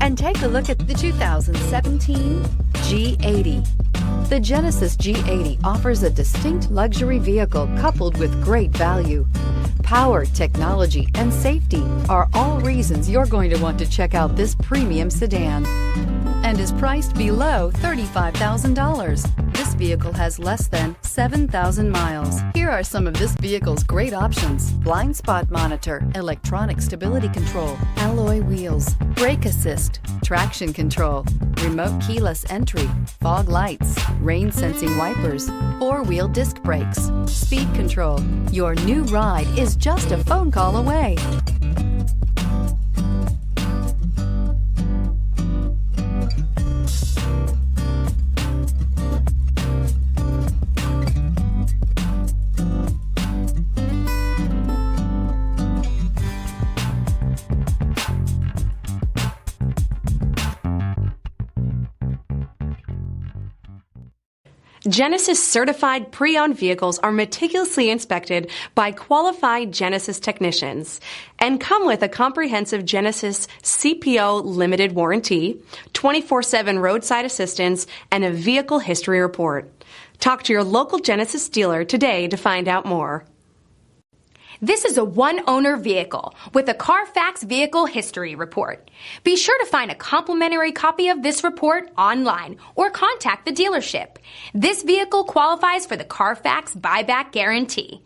and take a look at the 2017 G80. The Genesis G80 offers a distinct luxury vehicle coupled with great value. Power, technology, and safety are all reasons you're going to want to check out this premium sedan, and is priced below $35,000. This vehicle has less than 7,000 miles. Here are some of this vehicle's great options: blind spot monitor, electronic stability control, alloy wheels, brake assist, traction control, remote keyless entry, fog lights, rain sensing wipers, four-wheel disc brakes, speed control. Your new ride is just a phone call away. Genesis certified pre-owned vehicles are meticulously inspected by qualified Genesis technicians and come with a comprehensive Genesis CPO limited warranty, 24/7 roadside assistance, and a vehicle history report. Talk to your local Genesis dealer today to find out more. This is a one-owner vehicle with a CARFAX Vehicle History Report. Be sure to find a complimentary copy of this report online or contact the dealership. This vehicle qualifies for the CARFAX Buyback Guarantee.